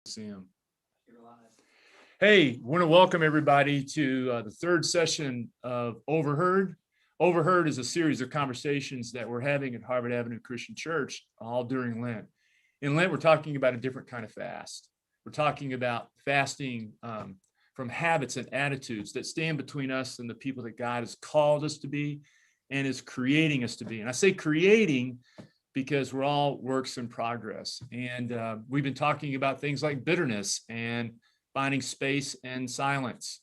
See him. Hey, want to welcome everybody to the third session of Overheard. Overheard is a series of conversations that we're having at Harvard Avenue Christian Church all during Lent. In Lent, we're talking about a different kind of fast. We're talking about fasting from habits and attitudes that stand between us and the people that God has called us to be and is creating us to be. And I say creating because we're all works in progress. And we've been talking about things like bitterness and finding space and silence.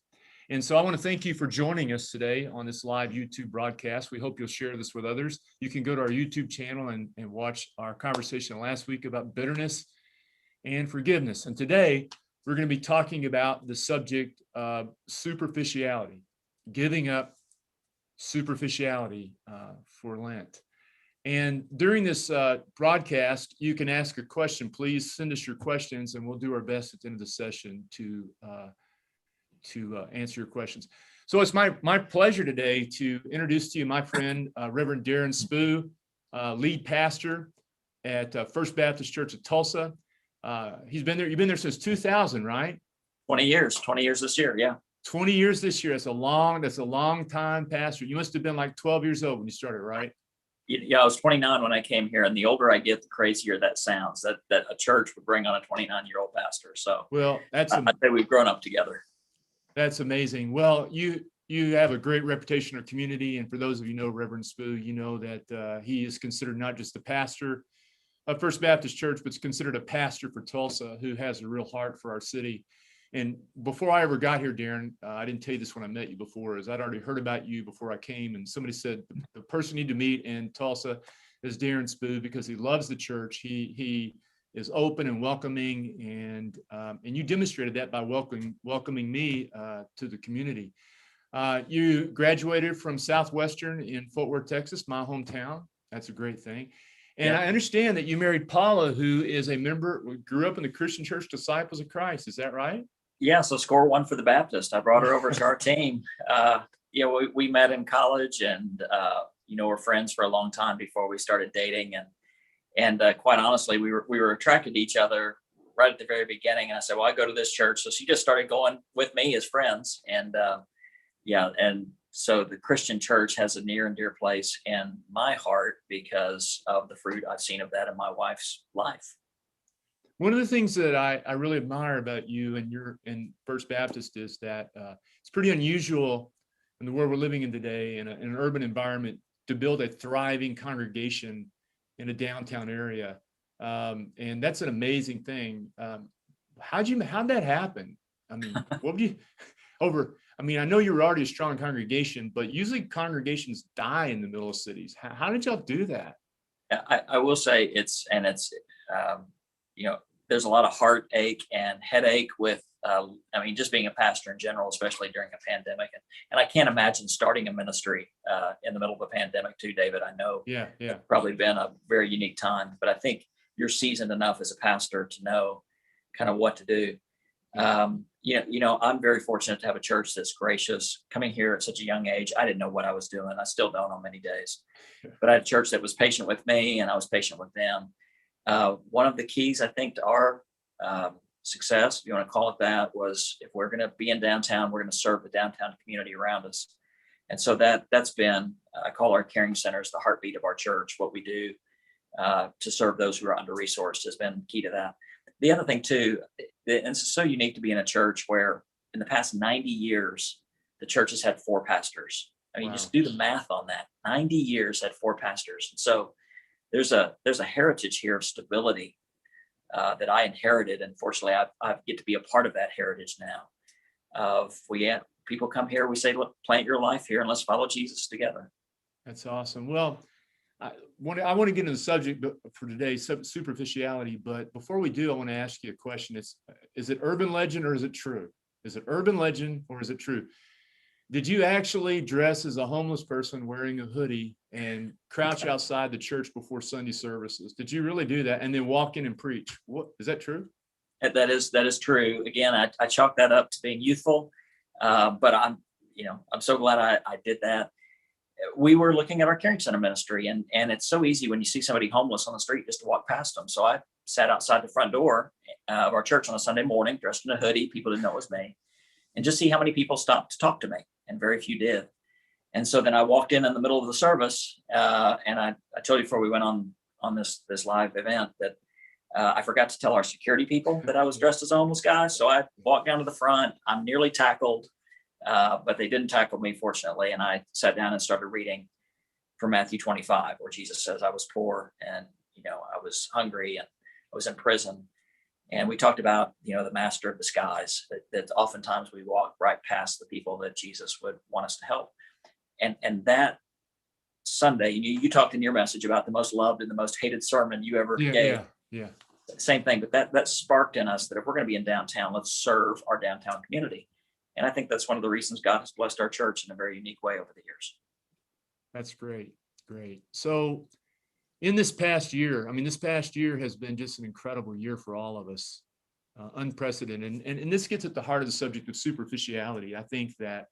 And so I want to thank you for joining us today on this live YouTube broadcast. We hope you'll share this with others. You can go to our YouTube channel and watch our conversation last week about bitterness and forgiveness. And today we're going to be talking about the subject of superficiality, giving up superficiality for Lent. And during this broadcast, you can ask a question. Please send us your questions, and we'll do our best at the end of the session to answer your questions. So it's my pleasure today to introduce to you my friend, Reverend Deron Spoo, lead pastor at First Baptist Church of Tulsa. You've been there since 2000, right? 20 years this year. Yeah. 20 years this year. That's a long time, pastor. You must have been like 12 years old when you started, right? Yeah, I was 29 when I came here, and the older I get, the crazier that sounds. That a church would bring on a 29-year-old pastor. So, well, I'd say we've grown up together. That's amazing. Well, you have a great reputation in our community, and for those of you who know Reverend Spoo, you know that he is considered not just the pastor of First Baptist Church, but is considered a pastor for Tulsa who has a real heart for our city. And before I ever got here, Deron, I didn't tell you this when I met you before, is I'd already heard about you before I came, and somebody said the person you need to meet in Tulsa is Deron Spoo because he loves the church. He is open and welcoming, and you demonstrated that by welcoming me to the community. You graduated from Southwestern in Fort Worth, Texas, my hometown. That's a great thing. And yeah. I understand that you married Paula, who is a member, grew up in the Christian Church Disciples of Christ. Is that right? Yeah. So score one for the Baptist. I brought her over to our team. We met in college, and we're friends for a long time before we started dating. And quite honestly, we were attracted to each other right at the very beginning. And I said, well, I go to this church. So she just started going with me as friends. And so the Christian church has a near and dear place in my heart because of the fruit I've seen of that in my wife's life. One of the things that I really admire about you and your in First Baptist is that it's pretty unusual in the world we're living in today in an urban environment to build a thriving congregation in a downtown area. And that's an amazing thing. How'd that happen? I mean, what would you I know you were already a strong congregation, but usually congregations die in the middle of cities. How did y'all do that? I will say there's a lot of heartache and headache with, just being a pastor in general, especially during a pandemic. And I can't imagine starting a ministry in the middle of a pandemic too, David. I know it's probably been a very unique time, but I think you're seasoned enough as a pastor to know kind of what to do. I'm very fortunate to have a church that's gracious. Coming here at such a young age, I didn't know what I was doing. I still don't on many days, but I had a church that was patient with me, and I was patient with them. One of the keys, I think, to our success, if you want to call it that, was if we're going to be in downtown, we're going to serve the downtown community around us. And so that's been, I call our caring centers the heartbeat of our church. What we do to serve those who are under-resourced has been key to that. The other thing too, and it's so unique to be in a church where in the past 90 years, the church has had 4 pastors. I mean, wow. Just do the math on that. 90 years had 4 pastors. And so there's a heritage here of stability that I inherited. And fortunately, I get to be a part of that heritage now. People come here, we say, look, plant your life here and let's follow Jesus together. That's awesome. Well, I want to get into the subject for today, superficiality. But before we do, I want to ask you a question. Is it urban legend or is it true? Is it urban legend or is it true? Did you actually dress as a homeless person wearing a hoodie and crouch outside the church before Sunday services? Did you really do that and then walk in and preach? What is that true? That is true. Again, I chalk that up to being youthful, but I'm so glad I did that. we were looking at our caring center ministry, and it's so easy when you see somebody homeless on the street just to walk past them. So I sat outside the front door of our church on a Sunday morning, dressed in a hoodie. People didn't know it was me, and just see how many people stopped to talk to me, and very few did. And so then I walked in the middle of the service, and I told you before we went on this live event that I forgot to tell our security people that I was dressed as a homeless guy. So I walked down to the front. I'm nearly tackled, but they didn't tackle me, fortunately. And I sat down and started reading from Matthew 25, where Jesus says, I was poor, and I was hungry, and I was in prison. And we talked about, the master of disguise, that oftentimes we walk right past the people that Jesus would want us to help. And that Sunday, you talked in your message about the most loved and the most hated sermon you ever gave. Yeah. Same thing, but that sparked in us that if we're going to be in downtown, let's serve our downtown community. And I think that's one of the reasons God has blessed our church in a very unique way over the years. That's great. So in this past year, this past year has been just an incredible year for all of us, unprecedented. And this gets at the heart of the subject of superficiality. I think that,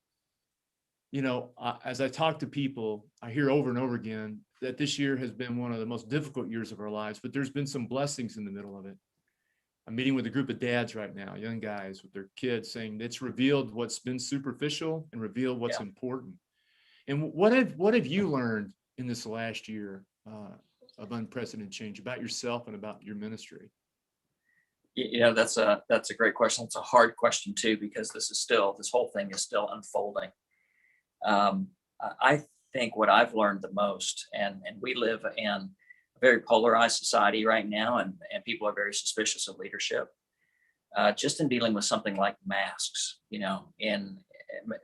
as I talk to people, I hear over and over again that this year has been one of the most difficult years of our lives, but there's been some blessings in the middle of it. I'm meeting with a group of dads right now, young guys with their kids, saying it's revealed what's been superficial and revealed what's important. And what have you learned in this last year of unprecedented change about yourself and about your ministry? That's a great question. It's a hard question too, because this whole thing is still unfolding. I think what I've learned the most, and we live in a very polarized society right now, and people are very suspicious of leadership. Just in dealing with something like masks, in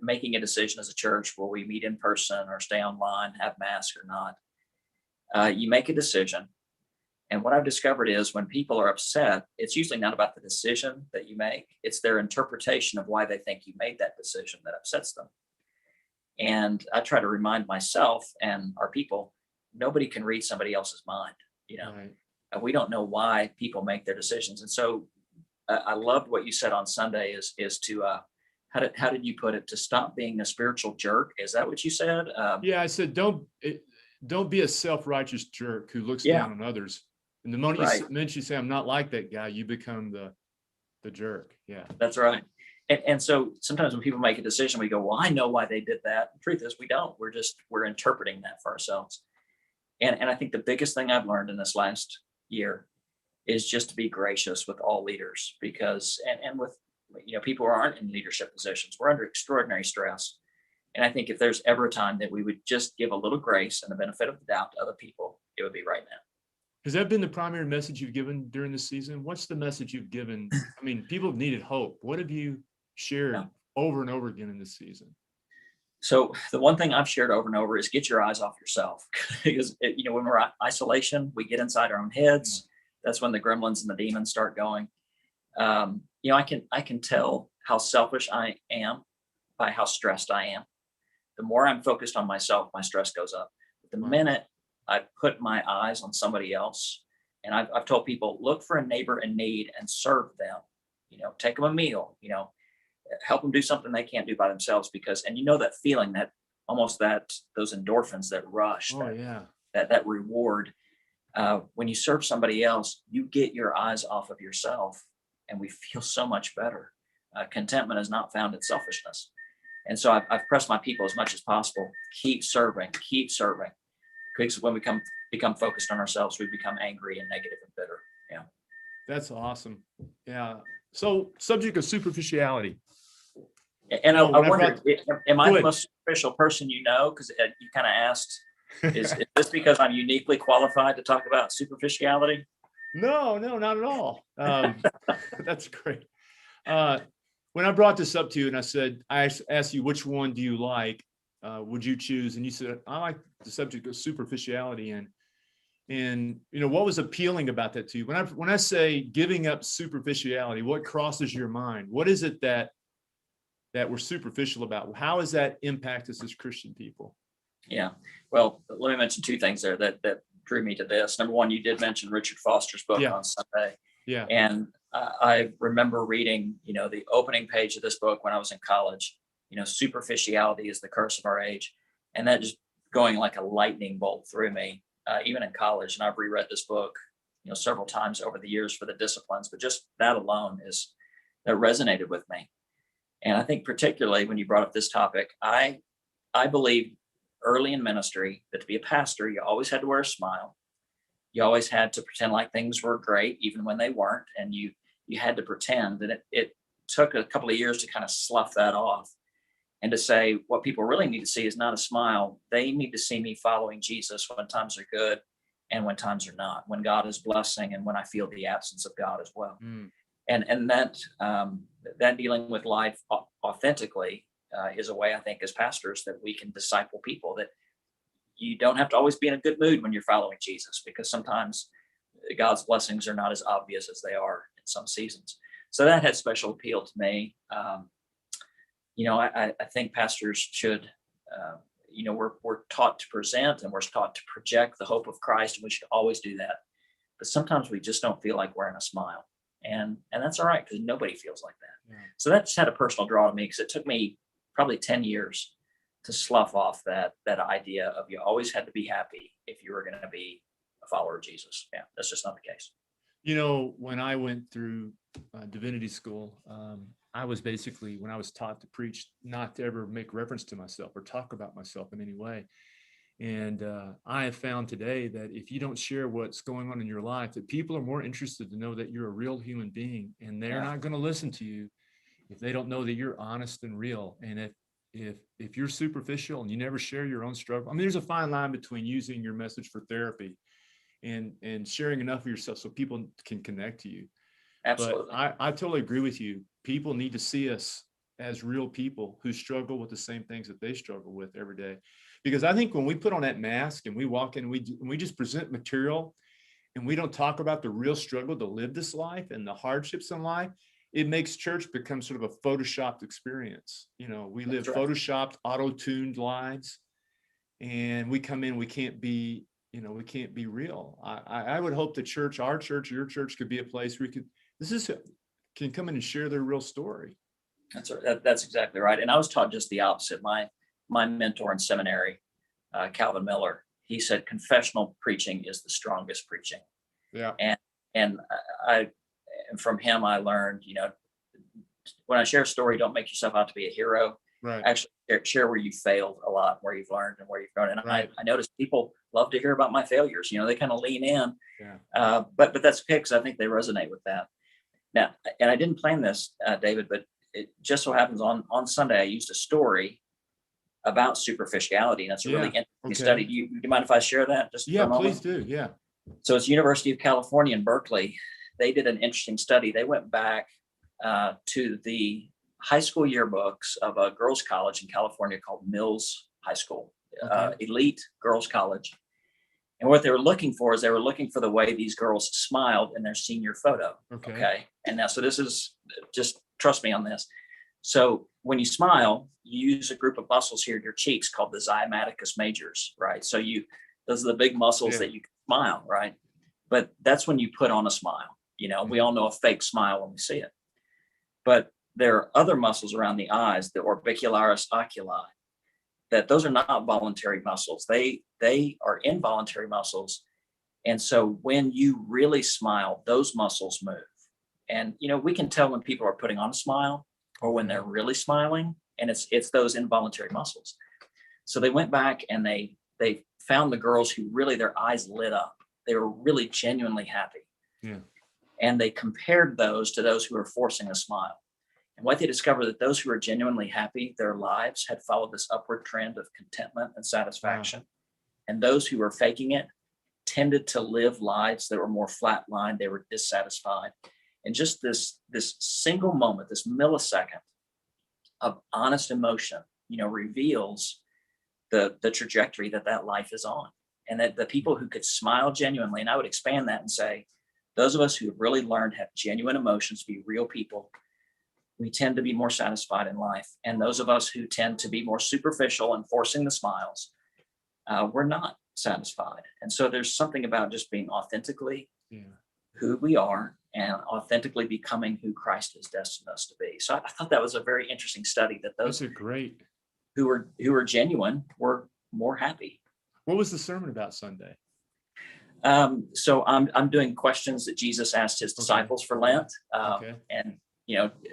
making a decision as a church, will we meet in person or stay online, have masks or not? You make a decision. And what I've discovered is when people are upset, it's usually not about the decision that you make. It's their interpretation of why they think you made that decision that upsets them. And I try to remind myself and our people, nobody can read somebody else's mind. Right. We don't know why people make their decisions. And so I loved what you said on Sunday is to, how did you put it? To stop being a spiritual jerk. Is that what you said? I said, don't be a self-righteous jerk who looks down on others. And the moment you say, I'm not like that guy, you become the jerk. Yeah, that's right. And so sometimes when people make a decision, we go, well, I know why they did that. The truth is we don't. We're interpreting that for ourselves. And I think the biggest thing I've learned in this last year is just to be gracious with all leaders, because, and with, people who aren't in leadership positions, we're under extraordinary stress. And I think if there's ever a time that we would just give a little grace and the benefit of the doubt to other people, it would be right now. Has that been the primary message you've given during this season? What's the message you've given? People have needed hope. What have you shared over and over again in this season? So the one thing I've shared over and over is get your eyes off yourself. Because when we're in isolation, we get inside our own heads. That's when the gremlins and the demons start going. I can tell how selfish I am by how stressed I am. The more I'm focused on myself, my stress goes up. But the minute I put my eyes on somebody else, and I've told people, look for a neighbor in need and serve them. Take them a meal. Help them do something they can't do by themselves, because, and that feeling, that almost those endorphins that rush, that reward, when you serve somebody else, you get your eyes off of yourself, and we feel so much better. Contentment is not found in selfishness. And so I've pressed my people as much as possible. Keep serving. Because when we become focused on ourselves, we become angry and negative and bitter. Yeah. That's awesome. Yeah. So, subject of superficiality. And I wonder, am I the most superficial person you know? Because you kind of asked, is this because I'm uniquely qualified to talk about superficiality? No, not at all. That's great. When I brought this up to you and I asked you, which one do you like? Would you choose? And you said, I like the subject of superficiality. And what was appealing about that to you? When I say giving up superficiality, what crosses your mind? What is it that we're superficial about? How has that impacted us as Christian people? Yeah. Well, let me mention two things there that drew me to this. Number one, you did mention Richard Foster's book on Sunday. Yeah. And I remember reading, the opening page of this book when I was in college. Superficiality is the curse of our age. And that just going like a lightning bolt through me, even in college. And I've reread this book, several times over the years for the disciplines, but just that alone that resonated with me. And I think particularly when you brought up this topic, I believe early in ministry that to be a pastor, you always had to wear a smile. You always had to pretend like things were great, even when they weren't. And you had to pretend. And it took a couple of years to kind of slough that off and to say, what people really need to see is not a smile. They need to see me following Jesus when times are good and when times are not, when God is blessing and when I feel the absence of God as well. And that dealing with life authentically is a way, I think, as pastors, that we can disciple people, that you don't have to always be in a good mood when you're following Jesus, because sometimes God's blessings are not as obvious as they are in some seasons. So that had special appeal to me. I think pastors should, we're taught to present and we're taught to project the hope of Christ, and we should always do that. But sometimes we just don't feel like wearing a smile. And that's all right, because nobody feels like that. Yeah. So that just had a personal draw to me, because it took me probably 10 years to slough off that idea of you always had to be happy if you were going to be a follower of Jesus. Yeah, that's just not the case. When I went through divinity school, I was basically, when I was taught to preach, not to ever make reference to myself or talk about myself in any way. And I have found today that if you don't share what's going on in your life, that people are more interested to know that you're a real human being, and they're not going to listen to you if they don't know that you're honest and real. And if you're superficial and you never share your own struggle, I mean, there's a fine line between using your message for therapy and sharing enough of yourself so people can connect to you. Absolutely. But I totally agree with you. People need to see us as real people who struggle with the same things that they struggle with every day. Because I think when we put on that mask and we walk in, we just present material and we don't talk about the real struggle to live this life and the hardships in life, it makes church become sort of a photoshopped experience. We live photoshopped, auto-tuned lives, and we come in, we can't be real. I would hope the church, our church, your church, could be a place where can come in and share their real story. That's exactly right. And I was taught just the opposite. My mentor in seminary, Calvin Miller, he said confessional preaching is the strongest preaching. Yeah. And from him, I learned, when I share a story, don't make yourself out to be a hero. Right. Actually share where you failed a lot, where you've learned and where you've grown. And right. I noticed people love to hear about my failures. They kind of lean in. Yeah. But that's okay, because I think they resonate with that. Now, and I didn't plan this, David, but it just so happens on Sunday, I used a story about superficiality. And that's a really interesting study. Do you mind if I share that? Just for a moment? Please do. Yeah. So it's University of California in Berkeley. They did an interesting study. They went back to the high school yearbooks of a girls' college in California called Mills High School, elite girls' college. And what they were looking for is they were looking for the way these girls smiled in their senior photo. Okay. And now, so this is, just trust me on this. So when you smile, you use a group of muscles here in your cheeks called the zymaticus majors, right? So those are the big muscles that you can smile, right? But that's when you put on a smile. We all know a fake smile when we see it. But there are other muscles around the eyes, the orbicularis oculi, that those are not voluntary muscles. They are involuntary muscles. And so when you really smile, those muscles move. And, we can tell when people are putting on a smile or when they're really smiling, and it's those involuntary muscles. So they went back and they found the girls who really, their eyes lit up. They were really genuinely happy. Yeah. And they compared those to those who were forcing a smile. And what they discovered, that those who were genuinely happy, their lives had followed this upward trend of contentment and satisfaction. Wow. And those who were faking it tended to live lives that were more flatlined. They were dissatisfied. And just this single moment, this millisecond of honest emotion, reveals the trajectory that life is on. And that the people who could smile genuinely, and I would expand that and say, those of us who have really learned to have genuine emotions, be real people, we tend to be more satisfied in life. And those of us who tend to be more superficial and forcing the smiles, we're not satisfied. And so there's something about just being authentically who we are and authentically becoming who Christ has destined us to be. So I thought that was a very interesting study, that those are great who are genuine were more happy. What was the sermon about Sunday? So I'm doing questions that Jesus asked his disciples for Lent. Okay. And,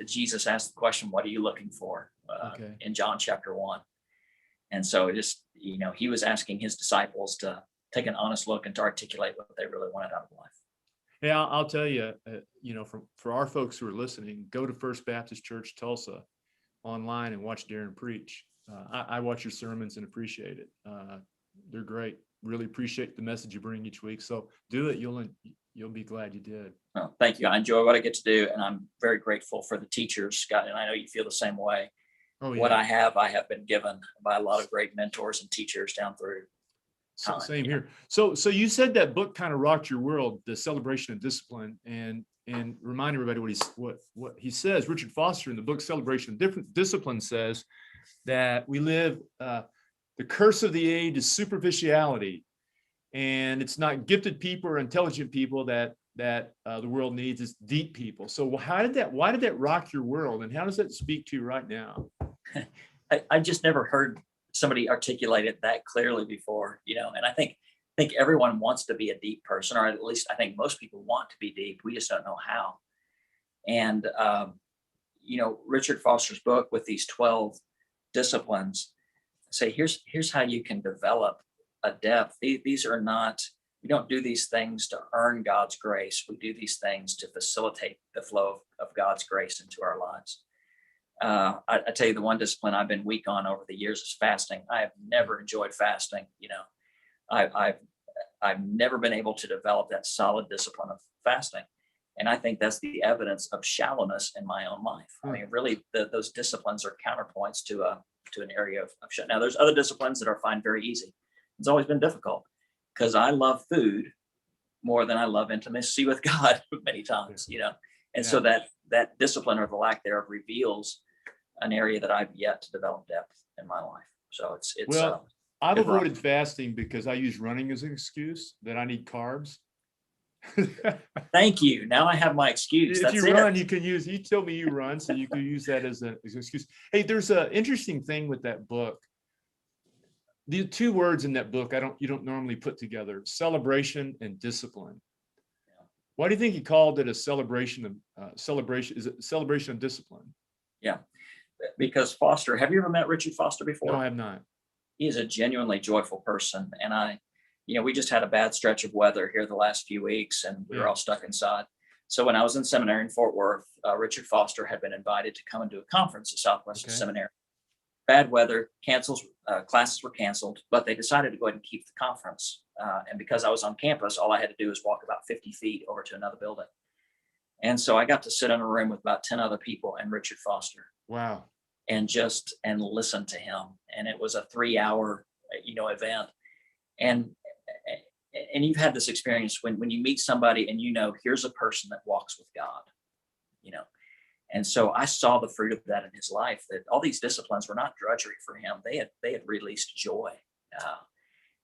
Jesus asked the question, what are you looking for? In John chapter 1. And so he was asking his disciples to take an honest look and to articulate what they really wanted out of life. Yeah, I'll tell you, for our folks who are listening, go to First Baptist Church, Tulsa online and watch Deron preach. I watch your sermons and appreciate it. They're great. Really appreciate the message you bring each week. So do it. You'll be glad you did. Well, thank you. I enjoy what I get to do, and I'm very grateful for the teachers, Scott. And I know you feel the same way. Oh, yeah. What I have been given by a lot of great mentors and teachers down through time. Same here. So you said that book kind of rocked your world, The Celebration of Discipline, and remind everybody what he says. Richard Foster in the book Celebration of Discipline says that we live, the curse of the age is superficiality, and it's not gifted people or intelligent people that the world needs. It's deep people. So why did that rock your world, and how does that speak to you right now? I just never heard somebody articulate it that clearly before, and I think everyone wants to be a deep person, or at least I think most people want to be deep. We just don't know how. And, Richard Foster's book with these 12 disciplines say, here's how you can develop a depth. These are not, we don't do these things to earn God's grace. We do these things to facilitate the flow of God's grace into our lives. I tell you, the one discipline I've been weak on over the years is fasting. I have never enjoyed fasting. I've never been able to develop that solid discipline of fasting. And I think that's the evidence of shallowness in my own life. I mean, really, those disciplines are counterpoints to an area of shallowness. Now, there's other disciplines that I find very easy. It's always been difficult because I love food more than I love intimacy with God many times, And so that discipline or the lack thereof reveals an area that I've yet to develop depth in my life. So it's I've avoided fasting because I use running as an excuse that I need carbs. Thank you. Now I have my excuse. If you run, you told me you run, so you could use that as an excuse. Hey, there's an interesting thing with that book. The two words in that book you don't normally put together: celebration and discipline. Yeah. Why do you think he called it a celebration of celebration? Is it celebration of discipline? Yeah, because Foster, have you ever met Richard Foster before? No, I have not. He is a genuinely joyful person. And we just had a bad stretch of weather here the last few weeks, and we were all stuck inside. So when I was in seminary in Fort Worth, Richard Foster had been invited to come and do a conference at Southwestern Seminary. Bad weather, classes were canceled, but they decided to go ahead and keep the conference. And because I was on campus, all I had to do was walk about 50 feet over to another building. And so I got to sit in a room with about 10 other people and Richard Foster. Wow. And listen to him. And it was a 3-hour, event. And you've had this experience when you meet somebody and here's a person that walks with God, And so I saw the fruit of that in his life, that all these disciplines were not drudgery for him. They had released joy.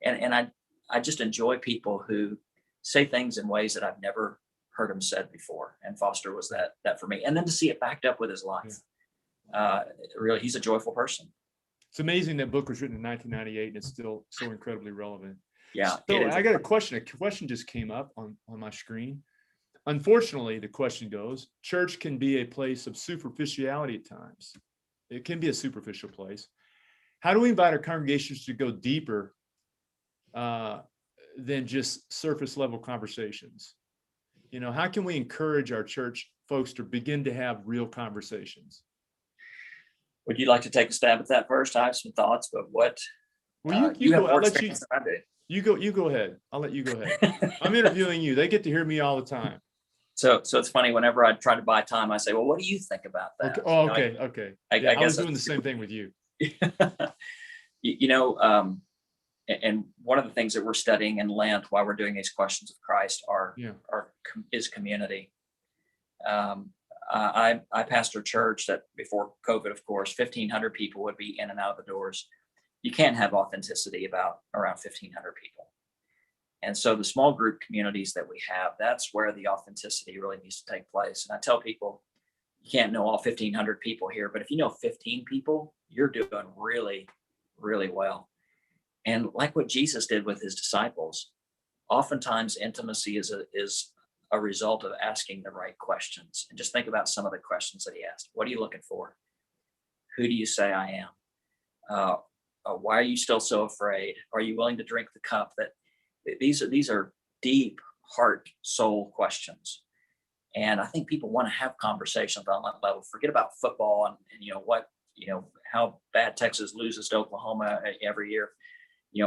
And I just enjoy people who say things in ways that I've never heard him said before. And Foster was that for me. And then to see it backed up with his life. Really, he's a joyful person. It's amazing that book was written in 1998 and it's still so incredibly relevant. Yeah. So I got a question. A question just came up on my screen. Unfortunately, the question goes, church can be a place of superficiality at times. It can be a superficial place. How do we invite our congregations to go deeper than just surface level conversations? How can we encourage our church folks to begin to have real conversations? Would you like to take a stab at that first? I have some thoughts, but what? Well, you go. I'll let you. You go ahead. I'll let you go ahead. I'm interviewing you. They get to hear me all the time. So it's funny. Whenever I try to buy time, I say, "Well, what do you think about that?" Okay. Oh, okay. I guess I was doing the same thing with you. And one of the things that we're studying in Lent while we're doing these questions of Christ is community. I pastor a church that before COVID, of course, 1,500 people would be in and out of the doors. You can't have authenticity around 1,500 people. And so the small group communities that we have, that's where the authenticity really needs to take place. And I tell people, you can't know all 1,500 people here, but if you know 15 people, you're doing really, really well. And like what Jesus did with his disciples, oftentimes intimacy is a result of asking the right questions. And just think about some of the questions that he asked. What are you looking for? Who do you say I am? Why are you still so afraid? Are you willing to drink the cup? These are deep heart, soul questions. And I think people want to have conversations on that level. Forget about football and how bad Texas loses to Oklahoma every year.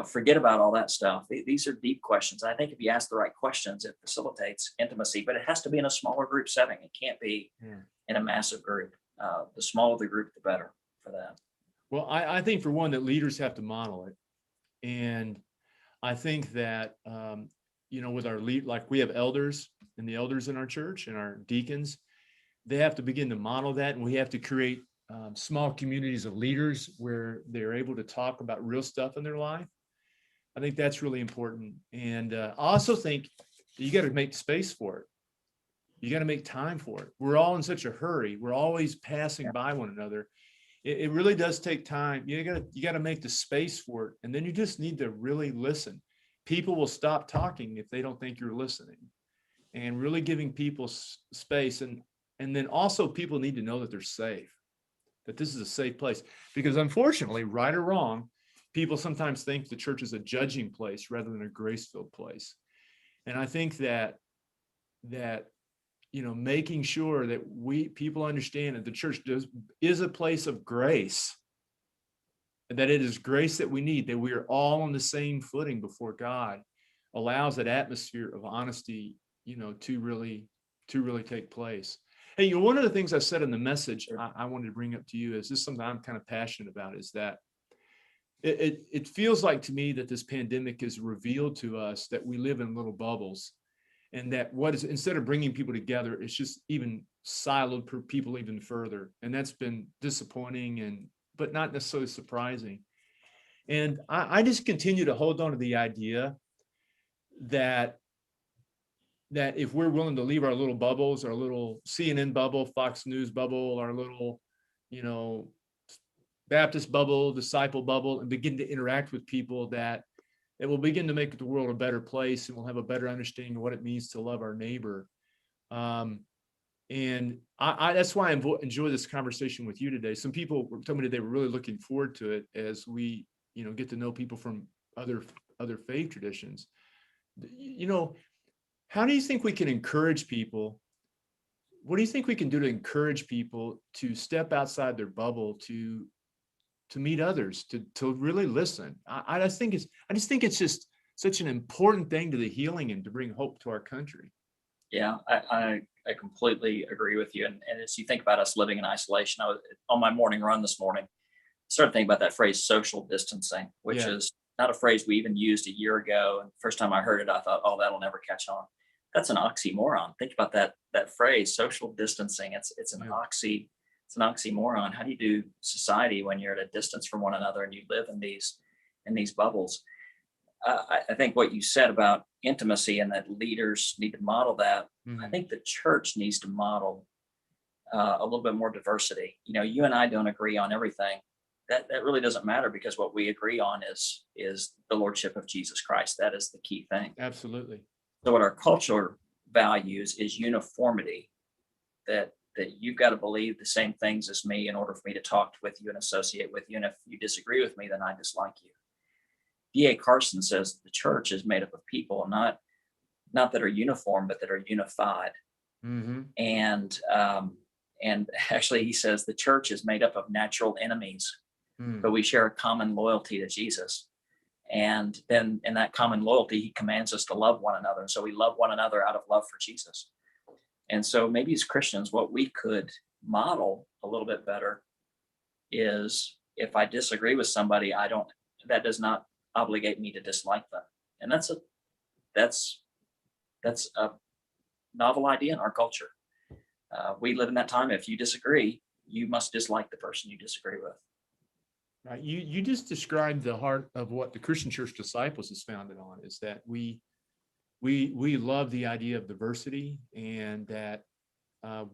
Forget about all that stuff. These are deep questions. I think if you ask the right questions, it facilitates intimacy, but it has to be in a smaller group setting. It can't be in a massive group. The smaller the group, the better for that. Well, I think for one that leaders have to model it. And I think that, with our lead, like we have elders and the elders in our church and our deacons, they have to begin to model that. And we have to create small communities of leaders where they're able to talk about real stuff in their life. I think that's really important. And I also think you got to make space for it. You got to make time for it. We're all in such a hurry. We're always passing by one another. It really does take time. You got to make the space for it. And then you just need to really listen. People will stop talking if they don't think you're listening, and really giving people space. And then also people need to know that they're safe, that this is a safe place, because unfortunately, right or wrong, people sometimes think the church is a judging place rather than a grace-filled place. And I think that making sure that people understand that the church is a place of grace, and that it is grace that we need, that we are all on the same footing before God, allows that atmosphere of honesty, to really take place. Hey, one of the things I said in the message I wanted to bring up to you is this is something I'm kind of passionate about, is that it feels like to me that this pandemic has revealed to us that we live in little bubbles, and that instead of bringing people together, it's just even siloed people even further. And that's been disappointing, but not necessarily surprising. And I just continue to hold on to the idea that if we're willing to leave our little bubbles, our little CNN bubble, Fox News bubble, our little, Baptist bubble, disciple bubble, and begin to interact with people, that it will begin to make the world a better place, and we'll have a better understanding of what it means to love our neighbor. And that's why I enjoy this conversation with you today. Some people told me that they were really looking forward to it as we, get to know people from other faith traditions. How do you think we can encourage people? What do you think we can do to encourage people to step outside their bubble, to meet others, to really listen? I just think it's just such an important thing to the healing and to bring hope to our country. Yeah, I completely agree with you. And as you think about us living in isolation, I was on my morning run this morning, started thinking about that phrase social distancing, which is not a phrase we even used a year ago. And the first time I heard it, I thought, oh, that'll never catch on. That's an oxymoron. Think about that phrase, social distancing. It's an oxymoron. How do you do society when you're at a distance from one another and you live in these bubbles? I think what you said about intimacy and that leaders need to model that. Mm-hmm. I think the church needs to model a little bit more diversity. You and I don't agree on everything. That really doesn't matter, because what we agree on is the lordship of Jesus Christ. That is the key thing. Absolutely. So what our culture values is uniformity, that you've got to believe the same things as me in order for me to talk with you and associate with you. And if you disagree with me, then I dislike you. D.A. Carson says the church is made up of people, not that are uniform, but that are unified. Mm-hmm. And actually, he says the church is made up of natural enemies, but we share a common loyalty to Jesus. And then in that common loyalty, he commands us to love one another. And so we love one another out of love for Jesus. And so maybe as Christians, what we could model a little bit better is, if I disagree with somebody, that does not obligate me to dislike them. And that's a novel idea in our culture. We live in that time. If you disagree, you must dislike the person you disagree with. Right. You just described the heart of what the Christian Church Disciples is founded on, is that we love the idea of diversity, and that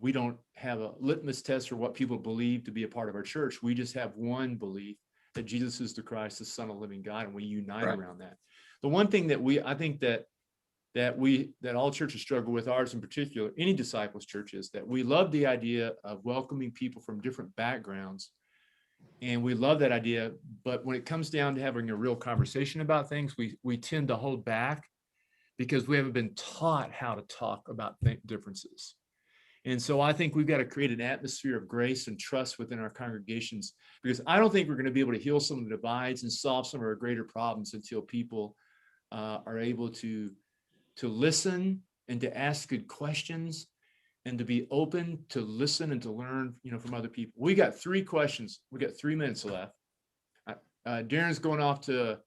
we don't have a litmus test for what people believe to be a part of our church. We just have one belief that Jesus is the Christ, the Son of the living God, and we unite Right. around that. The one thing that I think that all churches struggle with, ours in particular, any disciples churches, that we love the idea of welcoming people from different backgrounds. And we love that idea. But when it comes down to having a real conversation about things, we tend to hold back because we haven't been taught how to talk about differences. And so I think we've got to create an atmosphere of grace and trust within our congregations, because I don't think we're going to be able to heal some of the divides and solve some of our greater problems until people are able to listen and to ask good questions and to be open to listen and to learn, from other people. We got 3 questions. We got 3 minutes left. Deron's going off to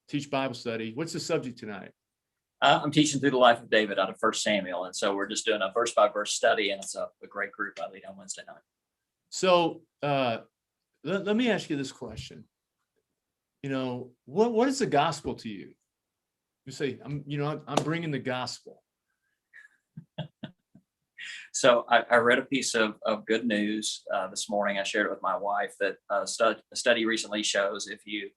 teach Bible study. What's the subject tonight? I'm teaching through the life of David out of 1 Samuel. And so we're just doing a verse by verse study, and it's a great group I lead on Wednesday night. So let me ask you this question. What is the gospel to you? You say, I'm bringing the gospel. So I read a piece of good news this morning. I shared it with my wife that a study recently shows if you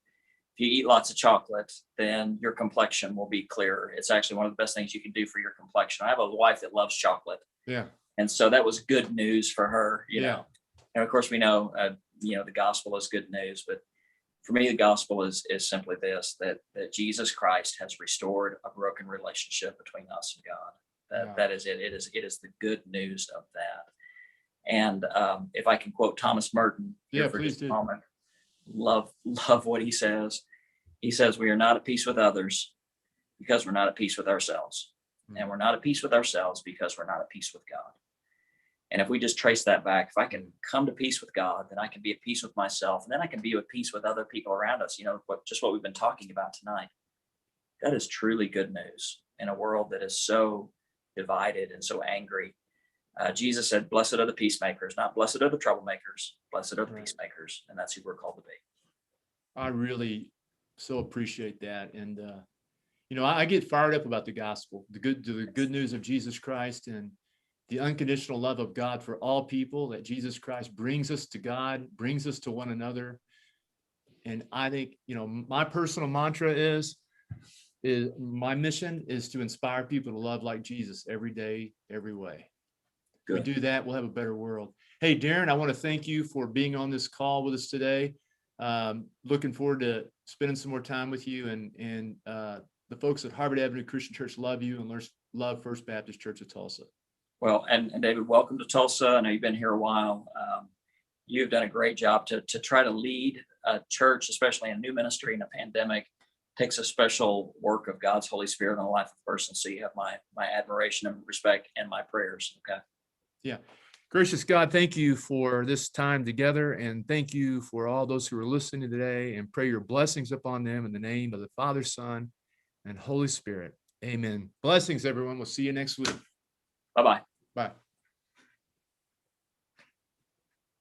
eat lots of chocolate, then your complexion will be clearer. It's actually one of the best things you can do for your complexion. I have a wife that loves chocolate. Yeah. And so that was good news for her, you know. And of course we know, the gospel is good news, but for me, the gospel is simply this, that Jesus Christ has restored a broken relationship between us and God. That is it. It is the good news of that. And if I can quote Thomas Merton here for just a moment, love what he says. He says, we are not at peace with others because we're not at peace with ourselves. And we're not at peace with ourselves because we're not at peace with God. And if we just trace that back, if I can come to peace with God, then I can be at peace with myself. And then I can be at peace with other people around us. What we've been talking about tonight. That is truly good news in a world that is so divided and so angry. Jesus said, blessed are the peacemakers, not blessed are the troublemakers, blessed are the peacemakers. And that's who we're called to be. I really so appreciate that. And, I get fired up about the gospel, the good news of Jesus Christ and the unconditional love of God for all people, that Jesus Christ brings us to God, brings us to one another. And I think, my personal mantra is my mission is to inspire people to love like Jesus every day, every way. Good. We do that, we'll have a better world. Hey, Deron, I want to thank you for being on this call with us today. Looking forward to spending some more time with you, and the folks at Harvard Avenue Christian Church love you and love First Baptist Church of Tulsa. Well, and David, welcome to Tulsa. I know you've been here a while. You've done a great job to try to lead a church, especially in a new ministry in a pandemic. Takes a special work of God's Holy Spirit in the life of a person. So you have my admiration and respect and my prayers. Okay. Yeah. Gracious God, thank you for this time together, and thank you for all those who are listening today, and pray your blessings upon them in the name of the Father, Son, and Holy Spirit. Amen. Blessings, everyone. We'll see you next week. Bye-bye. Bye.